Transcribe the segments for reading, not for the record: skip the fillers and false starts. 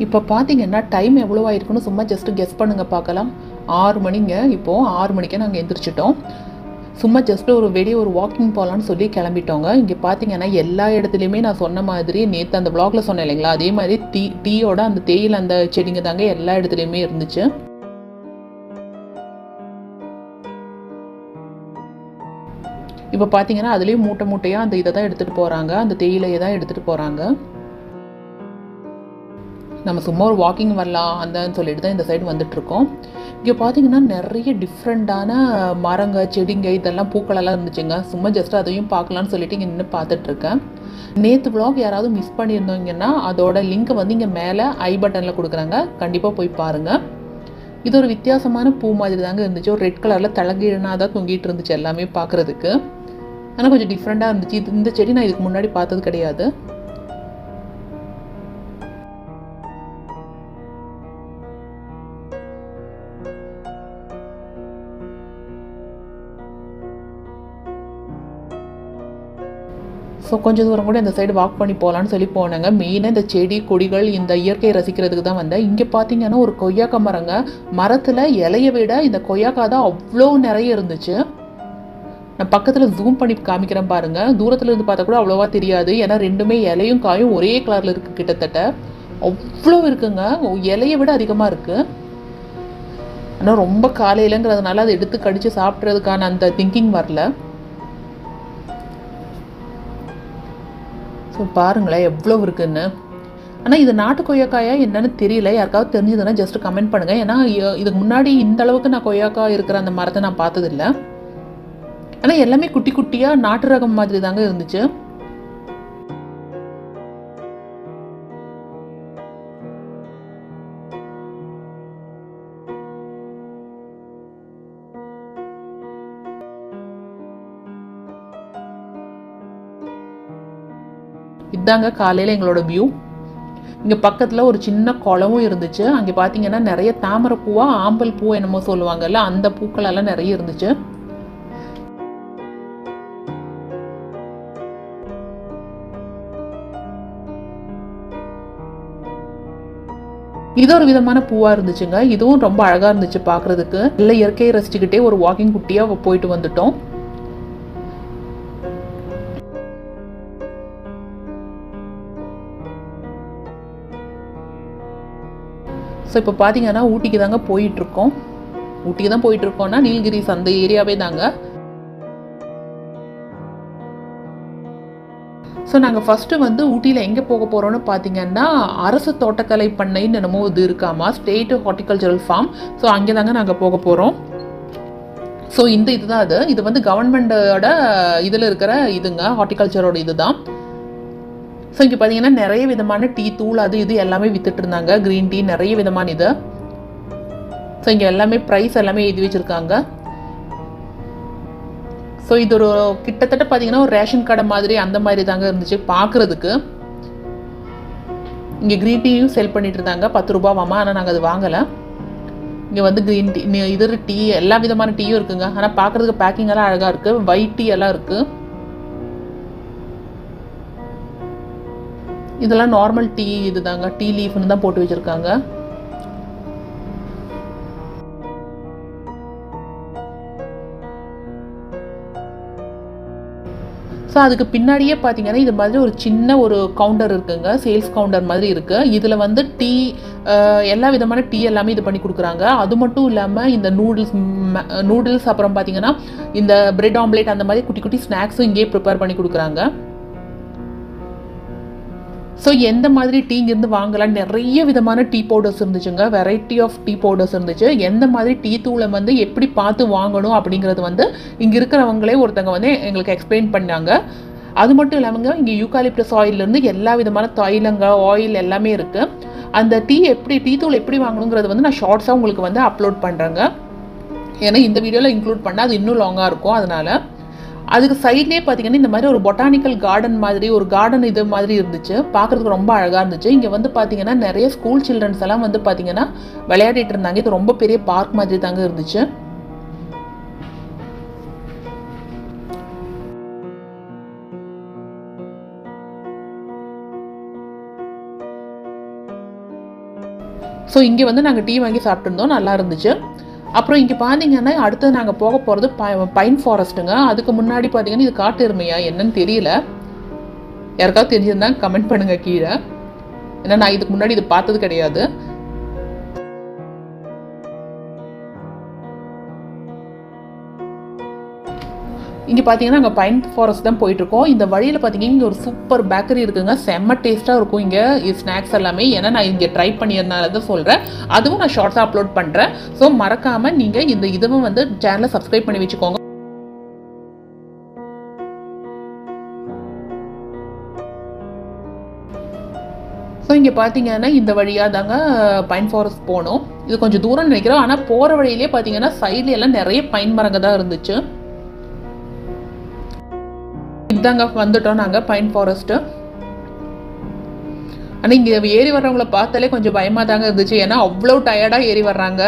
இப்போ பார்த்தீங்கன்னா டைம் எவ்வளோ ஆயிருக்குன்னு சும்மா ஜஸ்ட்டு கெஸ் பண்ணுங்க பார்க்கலாம். 6 மணிங்க. இப்போது 6 மணிக்கே நாங்கள் எந்திரிச்சிட்டோம். சும்மா ஜஸ்ட்டு ஒரு வாக்கிங் போகலான்னு சொல்லி கிளம்பிட்டோங்க. இங்கே பார்த்தீங்கன்னா எல்லா இடத்துலையுமே நான் சொன்ன மாதிரி நேற்று அந்த வ்ளாகில் சொன்னேன் இல்லைங்களா, அதே மாதிரி டீயோட அந்த தேயிலை அந்த செடிங்க தாங்க எல்லா இடத்துலையுமே இருந்துச்சு. இப்போ பார்த்தீங்கன்னா அதுலேயும் மூட்டை மூட்டையாக அந்த இதை தான் எடுத்துகிட்டு போகிறாங்க, அந்த தேயிலையை தான் எடுத்துகிட்டு போகிறாங்க. நம்ம சும்மா ஒரு வாக்கிங் வரலாம் அந்தன்னு சொல்லிட்டு தான் இந்த சைடு வந்துட்டுருக்கோம். இங்கே பார்த்தீங்கன்னா நிறைய டிஃப்ரெண்ட்டான மரங்க செடிங்க இதெல்லாம் பூக்களெல்லாம் இருந்துச்சுங்க. சும்மா ஜஸ்ட் அதையும் பார்க்கலான்னு சொல்லிட்டு இங்கே நின்று பார்த்துட்ருக்கேன். நேற்று வ்ளாக் யாராவது மிஸ் பண்ணியிருந்தீங்கன்னா அதோட லிங்க்கை வந்து இங்கே மேலே ஐ பட்டனில் கொடுக்குறாங்க, கண்டிப்பாக போய் பாருங்கள். இது ஒரு வித்தியாசமான பூ மாதிரி தாங்க இருந்துச்சு. ஒரு ரெட் கலரில் தலகீழனாக தான் தொங்கிட்டு இருந்துச்சு எல்லாமே பார்க்குறதுக்கு. ஆனால் கொஞ்சம் டிஃப்ரெண்ட்டாக இருந்துச்சு. இந்த செடி நான் இதுக்கு முன்னாடி பார்த்தது கிடையாது. ஸோ கொஞ்சம் தூரம் கூட இந்த சைடு வாக் பண்ணி போகலான்னு சொல்லி போனாங்க. மெயினாக இந்த செடி கொடிகள் இந்த இயற்கையை ரசிக்கிறதுக்கு தான் வந்தேன். இங்கே பார்த்தீங்கன்னா ஒரு கொய்யாக்கா மரங்க. மரத்தில் இலையை விட இந்த கொய்யாக்கா தான் அவ்வளோ நிறைய இருந்துச்சு. நான் பக்கத்தில் ஜூம் பண்ணி காமிக்கிறேன் பாருங்கள். தூரத்தில் இருந்து பார்த்தா கூட அவ்வளோவா தெரியாது, ஏன்னா ரெண்டுமே இலையும் காயும் ஒரே கலரில் இருக்குது. கிட்டத்தட்ட அவ்வளோ இருக்குங்க, இலையை விட அதிகமாக இருக்குது. ஆனால் ரொம்ப காலையிலங்கிறதுனால அதை எடுத்து கடித்து சாப்பிட்றதுக்கான அந்த திங்கிங் வரல. ஸோ பாருங்களேன் எவ்வளோ இருக்குன்னு. ஆனால் இது நாட்டு கொய்யாக்காயா என்னன்னு தெரியல. யாருக்காவது தெரிஞ்சதுன்னா ஜஸ்ட் கமெண்ட் பண்ணுங்கள். ஏன்னா இதுக்கு முன்னாடி இந்த அளவுக்கு நான் கொய்யாக்கா இருக்கிற அந்த மரத்தை நான் பார்த்ததில்லை. ஆனால் எல்லாமே குட்டி குட்டியாக நாட்டு ரகம் மாதிரி தாங்க இருந்துச்சு. இதாங்க காலையில் எங்களோட வியூ. இங்கே பக்கத்தில் ஒரு சின்ன குளமும் இருந்துச்சு. அங்கே பார்த்தீங்கன்னா நிறைய தாமரை பூவா ஆம்பல் பூ என்னமோ சொல்லுவாங்கல்ல, அந்த பூக்கள் எல்லாம் நிறைய இருந்துச்சு. இது ஒரு விதமான பூவா இருந்துச்சுங்க. இதுவும் ரொம்ப அழகா இருந்துச்சு பார்க்கறதுக்கு. நல்ல இயற்கையை ரசிச்சுக்கிட்டே ஒரு வாக்கிங் குட்டியா போயிட்டு வந்துட்டோம். ஸோ இப்போ பார்த்தீங்கன்னா ஊட்டிக்கு தாங்க போயிட்டுருக்கோம். ஊட்டிக்கு தான் போயிட்டுருக்கோம்னா நீலகிரிஸ் அந்த ஏரியாவே தாங்க. ஸோ நாங்கள் ஃபஸ்ட்டு வந்து ஊட்டியில் எங்கே போக போகிறோன்னு பார்த்தீங்கன்னா அரசு தோட்டக்கலை பண்ணைன்னு என்னமோ இது இருக்காமா, ஸ்டேட் ஹார்டிகல்ச்சரல் ஃபார்ம். ஸோ அங்கே தாங்க நாங்கள் போக போகிறோம். ஸோ இதுதான் இது வந்து கவர்மெண்டோட இதில் இருக்கிற இதுங்க, ஹார்டிகல்ச்சரோட இது தான். ஸோ இங்கே பார்த்தீங்கன்னா நிறைய விதமான டீ தூள் அது இது எல்லாமே வித்துட்டு இருந்தாங்க. க்ரீன் டீ நிறைய விதமான இது. ஸோ இங்கே எல்லாமே ப்ரைஸ் எல்லாமே எழுதி வச்சுருக்காங்க. ஸோ இது ஒரு கிட்டத்தட்ட பார்த்தீங்கன்னா ஒரு ரேஷன் கடை மாதிரி அந்த மாதிரி தாங்க இருந்துச்சு பார்க்குறதுக்கு. இங்கே க்ரீன் டீயும் செல் பண்ணிட்டு இருந்தாங்க, 10 ரூபாவாமா. ஆனால் நாங்கள் அது வாங்கலை. இங்கே வந்து க்ரீன் டீ இது டீ எல்லா விதமான டீயும் இருக்குங்க. ஆனால் பார்க்குறதுக்கு பேக்கிங் எல்லாம் அழகாக இருக்குது. ஒயிட் டீ எல்லாம் இருக்குது. இதெல்லாம் நார்மல் டீ இது தாங்க, டீ லீஃப்னு தான் போட்டு வச்சுருக்காங்க. ஸோ அதுக்கு பின்னாடியே பார்த்தீங்கன்னா இது மாதிரி ஒரு சின்ன ஒரு கவுண்டர் இருக்குங்க, சேல்ஸ் கவுண்டர் மாதிரி இருக்குது. இதில் வந்து டீ எல்லா விதமான டீ எல்லாமே இது பண்ணி கொடுக்குறாங்க. அது மட்டும் இல்லாமல் இந்த நூடுல்ஸ் அப்புறம் பார்த்தீங்கன்னா இந்த பிரெட் ஆம்லேட் அந்த மாதிரி குட்டி குட்டி ஸ்நாக்ஸும் இங்கேயே ப்ரிப்பேர் பண்ணி கொடுக்குறாங்க. ஸோ எந்த மாதிரி டீ இங்கேருந்து வாங்கலாம், நிறைய விதமான டீ பவுடர்ஸ் இருந்துச்சுங்க. வெரைட்டி ஆஃப் டீ பவுடர்ஸ் இருந்துச்சு. எந்த மாதிரி டீ தூளை வந்து எப்படி பார்த்து வாங்கணும் அப்படிங்கிறது வந்து இங்கே இருக்கிறவங்களே ஒருத்தங்க வந்து எங்களுக்கு எக்ஸ்பிளைன் பண்ணாங்க. அது மட்டும் இல்லாமல் இங்கே யூகாலிப்டஸ் ஆயிலேருந்து எல்லா விதமான தைலங்க ஆயில் எல்லாமே இருக்குது. அந்த டீ தூள் எப்படி வாங்கணுங்கிறது வந்து நான் ஷார்ட்ஸாக உங்களுக்கு வந்து அப்லோட் பண்ணுறேங்க. ஏன்னா இந்த வீடியோவில் இன்க்ளூட் பண்ணால் அது இன்னும் லாங்காக இருக்கும். அதனால் அதுக்கு சைட்லேயே பார்த்தீங்கன்னா இந்த மாதிரி ஒரு பொட்டானிக்கல் கார்டன் மாதிரி ஒரு கார்டன் இது மாதிரி இருந்துச்சு. பார்க்குறதுக்கு ரொம்ப அழகாக இருந்துச்சு. இங்கே வந்து பார்த்தீங்கன்னா நிறைய ஸ்கூல் சில்ட்ரன்ஸ் எல்லாம் வந்து பார்த்தீங்கன்னா விளையாடிட்டு இருந்தாங்க. இது ரொம்ப பெரிய பார்க் மாதிரி தாங்க இருந்துச்சு. ஸோ இங்கே வந்து நாங்கள் டீ வாங்கி சாப்பிட்ருந்தோம், நல்லா இருந்துச்சு. அப்புறம் இங்கே பார்த்தீங்கன்னா அடுத்து நாங்கள் போக போகிறது பைன் ஃபாரஸ்ட்டுங்க. அதுக்கு முன்னாடி பார்த்தீங்கன்னா இது காட்டு எருமையா என்னன்னு தெரியல, யாருக்காவது தெரிஞ்சிருந்தா கமெண்ட் பண்ணுங்கள் கீழே. ஏன்னா நான் இதுக்கு முன்னாடி இது பார்த்தது கிடையாது. இங்கே பார்த்தீங்கன்னா நாங்கள் பைன் ஃபாரஸ்ட் தான் போயிட்டுருக்கோம். இந்த வழியில் பார்த்தீங்கன்னா இங்கே ஒரு சூப்பர் பேக்கரி இருக்குங்க, செம்ம டேஸ்ட்டாக இருக்கும் இங்கே ஸ்நாக்ஸ் எல்லாமே. ஏன்னா நான் இங்கே ட்ரை பண்ணியிருந்தனால தான் சொல்கிறேன், அதுவும் நான் ஷார்ட்ஸாக அப்லோட் பண்ணுறேன். ஸோ மறக்காமல் நீங்கள் இந்த இதுவும் வந்து சேனலை சப்ஸ்கிரைப் பண்ணி வச்சுக்கோங்க. ஸோ இங்கே பார்த்தீங்கன்னா இந்த வழியாக தாங்க பைன் ஃபாரஸ்ட் போகணும். இது கொஞ்சம் தூரம் நினைக்கிறோம், ஆனால் போகிற வழியிலே பார்த்தீங்கன்னா சைட்ல எல்லாம் நிறைய பைன் மரங்க தான் இருந்துச்சு. இதாங்க வந்துட்டோம் நாங்கள் பைன் ஃபாரஸ்ட்டு. ஆனால் இங்கே ஏறி வர்றவங்கள பார்த்தாலே கொஞ்சம் பயமாக தாங்க இருந்துச்சு, ஏன்னா அவ்வளோ டயர்டாக ஏறி வர்றாங்க.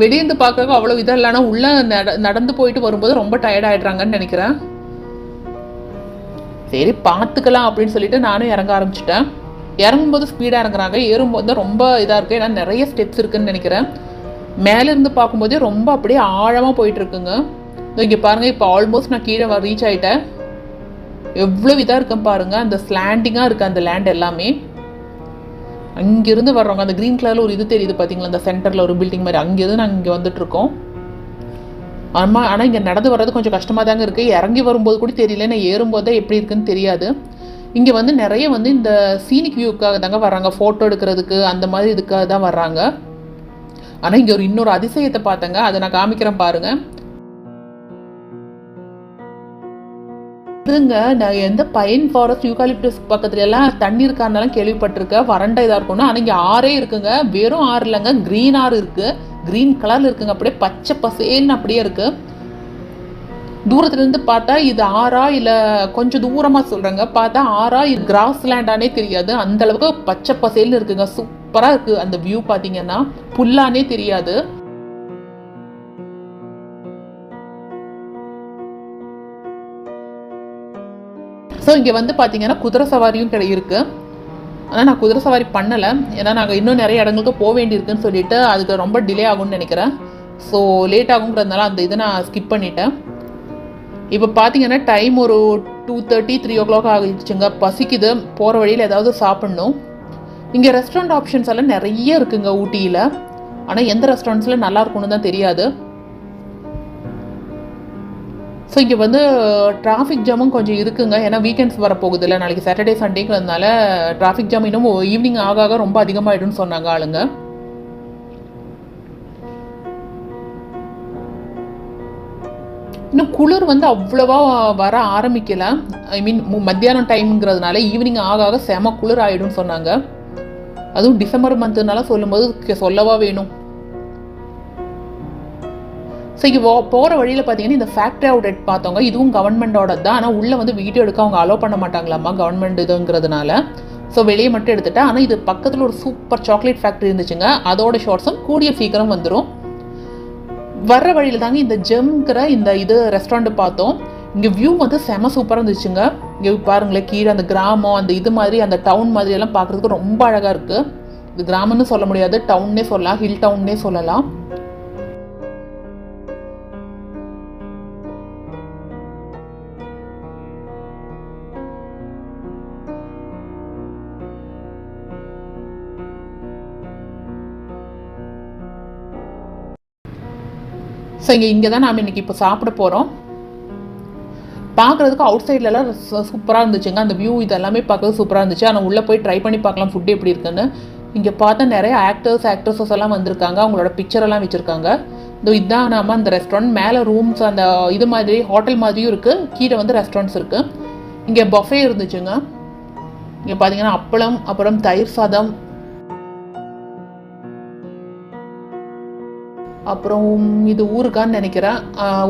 வெளியேந்து பார்க்குறதுக்கு அவ்வளோ இதாக இல்லைனா உள்ளே நடந்து போயிட்டு வரும்போது ரொம்ப டயர்ட் ஆகிடுறாங்கன்னு நினைக்கிறேன். சரி பார்த்துக்கலாம் அப்படின்னு சொல்லிட்டு நானும் இறங்க ஆரம்பிச்சிட்டேன். இறங்கும்போது ஸ்பீடாக இறங்குறாங்க, ஏறும்போது தான் ரொம்ப இதாக இருக்குது, ஏன்னா நிறைய ஸ்டெப்ஸ் இருக்குதுன்னு நினைக்கிறேன். மேலேருந்து பார்க்கும்போதே ரொம்ப அப்படியே ஆழமாக போயிட்டுருக்குங்க. இங்கே பாருங்கள், இப்போ ஆல்மோஸ்ட் நான் கீழே ரீச் ஆகிட்டேன். எவ்வளோ இதாக இருக்கும் பாருங்கள், அந்த ஸ்லாண்டிங்காக இருக்குது அந்த லேண்ட் எல்லாமே. அங்கேருந்து வர்றவங்க அந்த க்ரீன் கலரில் ஒரு இது தெரியுது பார்த்தீங்களா, அந்த சென்டரில் ஒரு பில்டிங் மாதிரி, அங்கேருந்து நாங்கள் இங்கே வந்துட்டுருக்கோம். ஆமாம், ஆனால் இங்கே நடந்து வர்றது கொஞ்சம் கஷ்டமாக தாங்க இருக்குது. இறங்கி வரும்போது கூட தெரியல, நான் ஏறும்போது தான் எப்படி இருக்குன்னு தெரியாது. இங்கே வந்து நிறைய வந்து இந்த சீனிக் வியூக்காக தாங்க வர்றாங்க, ஃபோட்டோ எடுக்கிறதுக்கு அந்த மாதிரி இதுக்காக தான் வர்றாங்க. ஆனால் இங்கே ஒரு இன்னொரு அதிசயத்தை பார்த்தேங்க, அதை நான் காமிக்கிறேன் பாருங்கள். இதுங்க நான் எந்த பைன் ஃபாரஸ்ட் யூகாலிப்டஸ் பக்கத்துல எல்லாம் தண்ணி இருக்காருனாலும் கேள்விப்பட்டிருக்கேன், வறண்ட இதாக இருக்கணும். ஆனால் இங்கே ஆறே இருக்குங்க, வெறும் ஆறு இல்லைங்க, க்ரீன் ஆறு இருக்குது, க்ரீன் கலரில் இருக்குங்க, அப்படியே பச்சை பசேல்னு அப்படியே இருக்குது. தூரத்துலேருந்து பார்த்தா இது ஆறா இல்லை கொஞ்சம் தூரமாக சொல்கிறேங்க, பார்த்தா ஆறா இது கிராஸ் லேண்டானே தெரியாது, அந்தளவுக்கு பச்சை பசேல்னு இருக்குங்க. சூப்பராக இருக்குது அந்த வியூ, பார்த்தீங்கன்னா புல்லானே தெரியாது. ஸோ இங்கே வந்து பார்த்தீங்கன்னா குதிரை சவாரியும் இருக்குது. ஆனால் நான் குதிரை சவாரி பண்ணலை, ஏன்னா நாங்கள் இன்னும் நிறைய இடங்களுக்கு போக வேண்டியிருக்குன்னு சொல்லிட்டு அதுக்கு ரொம்ப டிலே ஆகும்னு நினைக்கிறேன். ஸோ லேட் ஆகுங்கிறதுனால அந்த இதை நான் ஸ்கிப் பண்ணிட்டேன். இப்போ பார்த்தீங்கன்னா டைம் ஒரு 2:30 3 o'clock ஆகிடுச்சுங்க. பசிக்குது, போகிற வழியில் ஏதாவது சாப்பிட்ணும். இங்கே ரெஸ்டாரண்ட் ஆப்ஷன்ஸ் எல்லாம் நிறைய இருக்குங்க ஊட்டியில், ஆனால் எந்த ரெஸ்டாரண்ட்ஸில் நல்லா இருக்கும்னு தான் தெரியாது. ஸோ இங்கே வந்து டிராஃபிக் ஜாமும் கொஞ்சம் இருக்குங்க, ஏன்னா வீக்கெண்ட்ஸ் வரப்போகுது இல்லை, நாளைக்கு சாட்டர்டே சண்டேங்கிறதுனால டிராஃபிக் ஜாம் இன்னும் ஈவினிங் ஆக ரொம்ப அதிகமாகிடும்னு சொன்னாங்க ஆளுங்க. இன்னும் குளிர் வந்து அவ்வளோவா வர ஆரம்பிக்கலை, ஐ மீன் மத்தியானம் டைம்ங்கிறதுனால ஈவினிங் ஆக செம குளிர் ஆகிடும்னு சொன்னாங்க. அதுவும் டிசம்பர் மந்த்துனால சொல்லும்போது சொல்லவா வேணும். ஸோ இங்கே போகிற வழியில் பார்த்தீங்கன்னா இந்த ஃபேக்ட்ரி அவுட்லெட் பார்த்தவங்க, இதுவும் கவர்மெண்டோட தான், ஆனால் உள்ளே வந்து வீடியோ எடுக்க அவங்க அலோவ் பண்ண மாட்டாங்களாம்மா கவர்மெண்ட் இதுங்கிறதுனால. ஸோ வெளியே மட்டும் எடுத்துட்டேன். ஆனால் இது பக்கத்தில் ஒரு சூப்பர் சாக்லேட் ஃபேக்ட்ரி இருந்துச்சுங்க, அதோட ஷார்ட்ஸும் கூடிய சீக்கிரம் வந்துடும். வர்ற வழியில் தாங்க இந்த ஜெம்ங்கிற இந்த இது ரெஸ்டாரண்ட் பார்த்தோம். இங்கே வியூ வந்து செம சூப்பராக இருந்துச்சுங்க. இங்கே பாருங்களேன், கீழே அந்த கிராமம் அந்த இது மாதிரி அந்த டவுன் மாதிரி எல்லாம் பார்க்குறதுக்கு ரொம்ப அழகாக இருக்குது. இது கிராமம்னு சொல்ல முடியாது, டவுன்னே சொல்லலாம், ஹில் டவுன்னே சொல்லலாம். ஸோ இங்கே தான் நாம் இன்றைக்கி இப்போ சாப்பிட போகிறோம். பார்க்குறதுக்கு அவுட் சைட்லலாம் சூப்பராக இருந்துச்சுங்க, அந்த வியூ இதெல்லாமே பார்க்குறது சூப்பராக இருந்துச்சு. ஆனால் உள்ளே போய் ட்ரை பண்ணி பார்க்கலாம் ஃபுட்டு எப்படி இருக்குன்னு. இங்கே பார்த்தா நிறைய ஆக்ட்ரஸஸ் எல்லாம் வந்திருக்காங்க, அவங்களோட பிக்சரெல்லாம் வச்சுருக்காங்க. இதுதான் நாம் அந்த ரெஸ்டாரண்ட். மேலே ரூம்ஸ் அந்த இது மாதிரி ஹோட்டல் மாதிரியும் இருக்குது, கீழே வந்து ரெஸ்டாரண்ட்ஸ் இருக்குது. இங்கே பஃபே இருந்துச்சுங்க. இங்கே பார்த்தீங்கன்னா அப்பளம், அப்புறம் தயிர் சாதம், அப்புறம் இது ஊறுகான்னு நினைக்கிறேன்,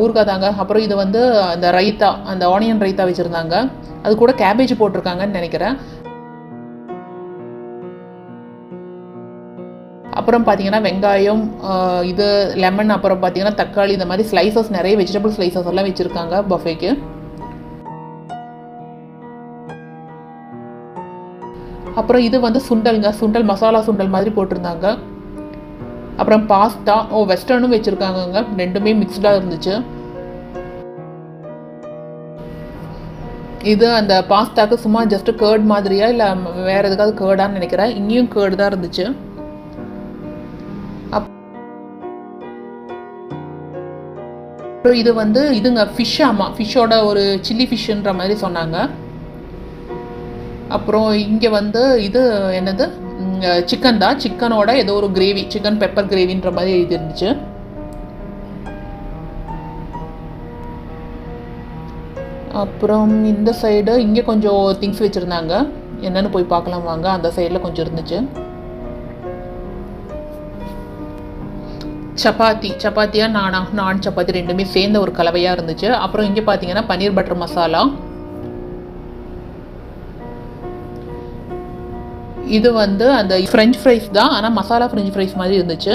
ஊறுகாய் தாங்க. அப்புறம் இது வந்து அந்த ரைத்தா, அந்த ஆனியன் ரைத்தா வச்சுருந்தாங்க, அது கூட கேபேஜ் போட்டிருக்காங்கன்னு நினைக்கிறேன். அப்புறம் பார்த்தீங்கன்னா வெங்காயம், இது லெமன், அப்புறம் பார்த்தீங்கன்னா தக்காளி, இந்த மாதிரி ஸ்லைசஸ் நிறைய வெஜிடபிள் ஸ்லைசஸ் எல்லாம் வச்சுருக்காங்க பஃபேக்கு. அப்புறம் இது வந்து சுண்டல்ங்க, சுண்டல் மசாலா சுண்டல் மாதிரி போட்டிருந்தாங்க. அப்புறம் பாஸ்தா, வெஸ்டர்னும் வச்சுருக்காங்கங்க, ரெண்டுமே மிக்ஸ்டாக இருந்துச்சு. இது அந்த பாஸ்தாக்கு சும்மா ஜஸ்ட் கேர்ட் மாதிரியா இல்லை வேறு எதுக்காவது கேர்டான்னு நினைக்கிறேன். இங்கேயும் கேர்டு தான் இருந்துச்சு. அப்புறம் இது வந்து இதுங்க ஃபிஷ், ஆமாம் ஃபிஷ்ஷோட ஒரு சில்லி ஃபிஷ்ஷுன்ற மாதிரி சொன்னாங்க. அப்புறம் இங்கே வந்து இது என்னது சிக்கன் தான், சிக்கனோட ஏதோ ஒரு கிரேவி, சிக்கன் பெப்பர் கிரேவின்ற மாதிரி இது இருந்துச்சு. அப்புறம் இந்த சைடு இங்கே கொஞ்சம் திங்ஸ் வச்சுருந்தாங்க, என்னென்னு போய் பார்க்கலாம் வாங்க. அந்த சைடில் கொஞ்சம் இருந்துச்சு. சப்பாத்தியா நான் சப்பாத்தி ரெண்டுமே சேர்ந்த ஒரு கலவையாக இருந்துச்சு. அப்புறம் இங்கே பார்த்தீங்கன்னா பன்னீர் பட்டர் மசாலா, இது வந்து அந்த ஃப்ரெஞ்ச் ஃப்ரைஸ் தான், ஆனால் மசாலா ஃப்ரெஞ்ச் ஃப்ரைஸ் மாதிரி இருந்துச்சு.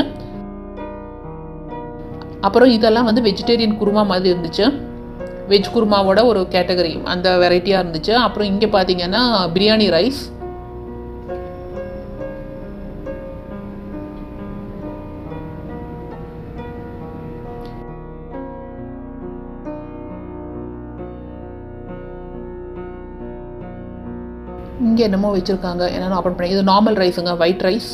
அப்புறம் இதெல்லாம் வந்து வெஜிடேரியன் குருமா மாதிரி இருந்துச்சு, வெஜ் குருமாவோட ஒரு கேட்டகரி அந்த வெரைட்டியாக இருந்துச்சு. அப்புறம் இங்கே பார்த்தீங்கன்னா பிரியாணி ரைஸ், இங்கே என்னமோ வச்சுருக்காங்க, என்னென்ன ஓப்பன் பண்ணி, இது நார்மல் ரைஸுங்க, ஒயிட் ரைஸ்.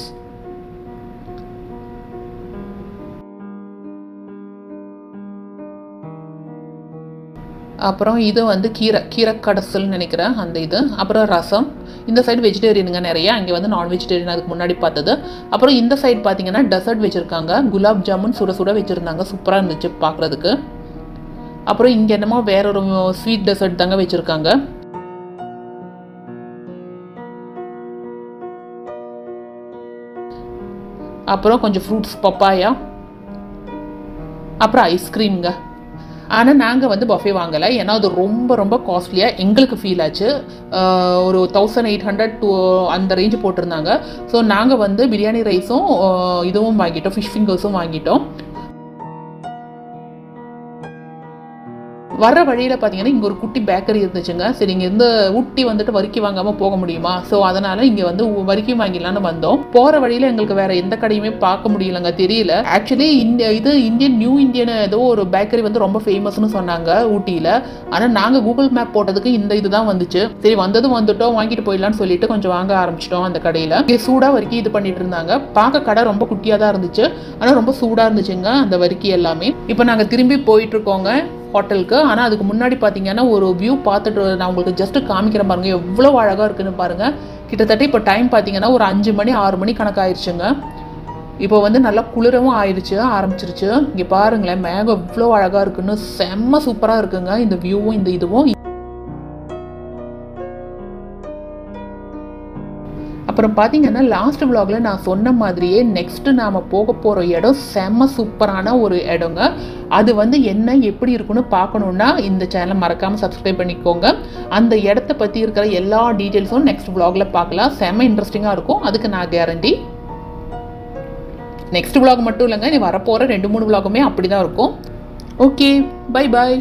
அப்புறம் இது வந்து கீரை கடைசல்னு நினைக்கிறேன் அந்த இது. அப்புறம் ரசம். இந்த சைடு வெஜிடேரியனுங்க நிறைய, அங்கே வந்து நான் வெஜிடேரியன் அதுக்கு முன்னாடி பார்த்தது. அப்புறம் இந்த சைடு பார்த்தீங்கன்னா டெசர்ட் வச்சுருக்காங்க, குலாப் ஜாமுன் சுட சுட வச்சுருந்தாங்க, சூப்பராக இருந்துச்சு பார்க்குறதுக்கு. அப்புறம் இங்கே என்னமோ வேற ஒரு ஸ்வீட் டெசர்ட் தாங்க வச்சுருக்காங்க. அப்புறம் கொஞ்சம் ஃப்ரூட்ஸ், பப்பாயா, அப்புறம் ஐஸ்கிரீம்ங்க. ஆனால் நாங்கள் வந்து பஃபே வாங்கலை, ஏன்னா அது ரொம்ப ரொம்ப காஸ்ட்லியாக எங்களுக்கு ஃபீல் ஆச்சு. ஒரு 1800 to அந்த ரேஞ்சு போட்டிருந்தாங்க. ஸோ நாங்கள் வந்து பிரியாணி ரைஸும் இதுவும் வாங்கிட்டோம், ஃபிஷ் ஃபிங்கர்ஸும் வாங்கிட்டோம். வர வழியில் பார்த்தீங்கன்னா இங்கே ஒரு குட்டி பேக்கரி இருந்துச்சுங்க. சரி, இங்கே இருந்து ஊட்டி வந்துட்டு வறுக்கி வாங்காமல் போக முடியுமா, ஸோ அதனால் இங்கே வந்து வறுக்கி வாங்கிடலான்னு வந்தோம். போகிற வழியில் எங்களுக்கு வேறு எந்த கடையுமே பார்க்க முடியலங்க, தெரியல. ஆக்சுவலி நியூ இந்தியன் ஏதோ ஒரு பேக்கரி வந்து ரொம்ப ஃபேமஸ்னு சொன்னாங்க ஊட்டியில். ஆனால் நாங்கள் கூகுள் மேப் போட்டதுக்கு இந்த இதுதான் வந்துச்சு. சரி, வந்துட்டோம், வாங்கிட்டு போயிடலான்னு சொல்லிட்டு கொஞ்சம் வாங்க ஆரம்பிச்சிட்டோம் அந்த கடையில். இங்கே சூடாக வறுக்கி இது பண்ணிட்டு இருந்தாங்க. பார்க்க கடை ரொம்ப குட்டியாக தான் இருந்துச்சு, ஆனால் ரொம்ப சூடாக இருந்துச்சுங்க அந்த வறுக்கி எல்லாமே. இப்போ நாங்கள் திரும்பி போயிட்டுருக்கோங்க ஹோட்டலுக்கு. ஆனால் அதுக்கு முன்னாடி பார்த்தீங்கன்னா ஒரு வியூ பார்த்துட்டு நான் உங்களுக்கு ஜஸ்ட்டு காமிக்கிறேன் பாருங்க, எவ்வளோ அழகாக இருக்குன்னு பாருங்கள். கிட்டத்தட்ட இப்போ டைம் பார்த்தீங்கன்னா ஒரு 5 மணி 6 மணி கணக்காயிருச்சுங்க. இப்போ வந்து நல்லா குளிரவும் ஆரம்பிச்சிருச்சு. இங்கே பாருங்களேன், மேகம் எவ்வளோ அழகாக இருக்குன்னு, செம்ம சூப்பராக இருக்குங்க இந்த வியூவும் இந்த இதுவும். அப்புறம் பார்த்தீங்கன்னா லாஸ்ட் விலாகில் நான் சொன்ன மாதிரியே நெக்ஸ்ட்டு நாம் போக போகிற இடம் செம்ம சூப்பரான ஒரு இடங்க. அது வந்து என்ன எப்படி இருக்குன்னு பார்க்கணுன்னா இந்த சேனலை மறக்காமல் சப்ஸ்கிரைப் பண்ணிக்கோங்க. அந்த இடத்த பற்றி இருக்கிற எல்லா டீட்டெயில்ஸும் நெக்ஸ்ட் விலாகில் பார்க்கலாம். செம்ம இன்ட்ரெஸ்டிங்காக இருக்கும், அதுக்கு நான் கேரண்டி. நெக்ஸ்ட் விலாக் மட்டும் இல்லைங்க, நீ வரப்போகிற 2-3 விலாகுமே அப்படி தான் இருக்கும். Okay, bye bye.